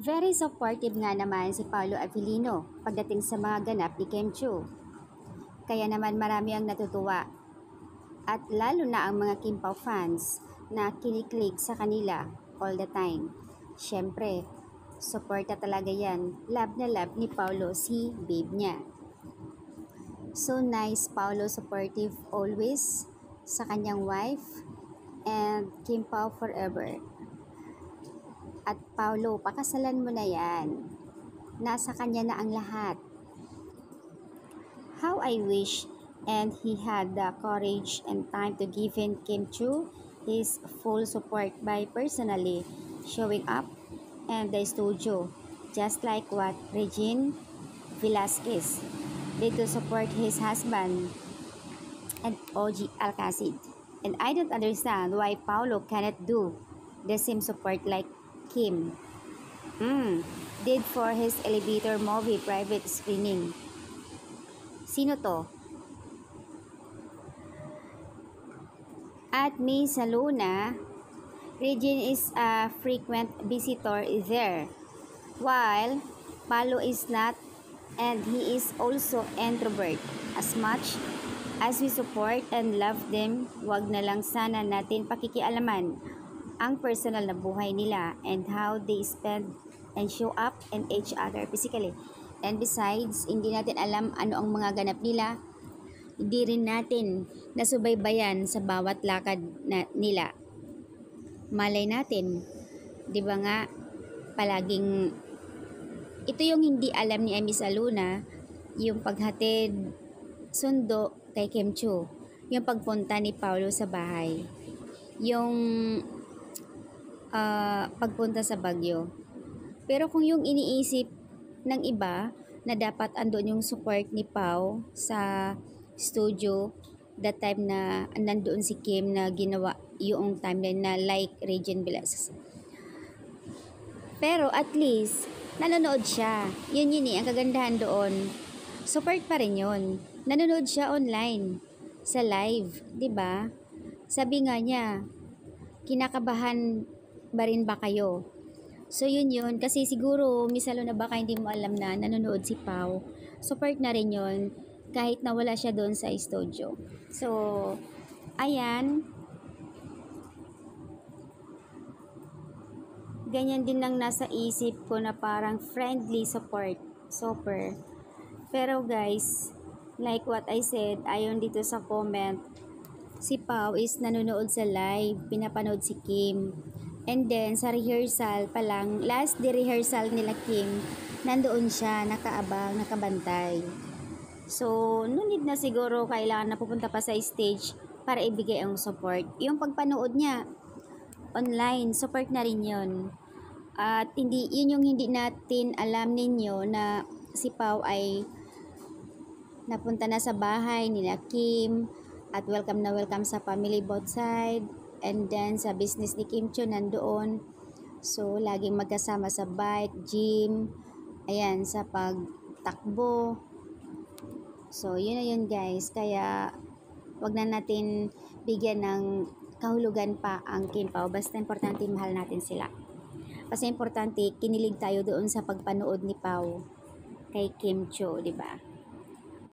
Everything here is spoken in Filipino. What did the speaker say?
Very supportive nga naman si Paolo Avellino pagdating sa mga ganap ni Kim Chiu. Kaya naman marami ang natutuwa. At lalo na ang mga Kim Pao fans na kiniklik sa kanila all the time. Siyempre, suporta talaga yan. Love na love ni Paolo si babe niya. So nice, Paolo supportive always sa kanyang wife and Kim Pao forever. At Paolo, pakasalan mo na yan. Nasa kanya na ang lahat. How I wish and he had the courage and time to give in Kim Chiu his full support by personally showing up in the studio, just like what Regine Velasquez did to support his husband and OG Alcacid. And I don't understand why Paolo cannot do the same support like Kim did for his elevator movie private screening. Sino to? At Miss Luna, Regine is a frequent visitor there, while Paolo is not, and he is also introvert. As much as we support and love them, wag na lang sana natin pakikialaman ang personal na buhay nila and how they spend and show up in each other physically. And besides, hindi natin alam ano ang mga ganap nila. Hindi rin natin nasubaybayan sa bawat lakad nila. Malay natin, di ba nga, palaging, ito yung hindi alam ni Miss Luna, yung paghatid sundo kay Kim Chiu, yung pagpunta ni Paolo sa bahay, yung pagpunta sa Baguio. Pero kung yung iniisip ng iba na dapat andun yung support ni Pao sa studio that time na nandoon si Kim na ginawa yung timeline na like Regine Velasquez. Pero at least nanonood siya. Yun ang kagandahan doon. Support pa rin yun. Nanonood siya online sa live, 'di ba? Sabi nga niya, kinakabahan ba rin ba kayo? So yun kasi siguro misalo na baka hindi mo alam na nanonood si Pao. Support na rin yun kahit na wala siya doon sa studio. So ayan, ganyan din ang nasa isip ko na parang friendly support. Super. Pero guys, like what I said, ayon dito sa comment, si Pao is nanonood sa live, pinapanood si Kim. And then, sa rehearsal pa lang, last day rehearsal nila Kim, nandoon siya, nakaabang, nakabantay. So, no need na siguro kailangan na pupunta pa sa stage para ibigay ang support. Yung pagpanood niya, online, support na rin yun. At yun yung hindi natin alam ninyo na si Pao ay napunta na sa bahay nila Kim at welcome na welcome sa family both side. And then sa business ni Kim Chiu nandoon. So laging magkasama sa bike, gym, ayan, sa pagtakbo. So yun na yun guys. Kaya wag na natin bigyan ng kahulugan pa ang Kim Pao. Basta importante mahal natin sila. Basta importante kinilig tayo doon sa pagpanood ni Pao kay Kim Chiu, di ba?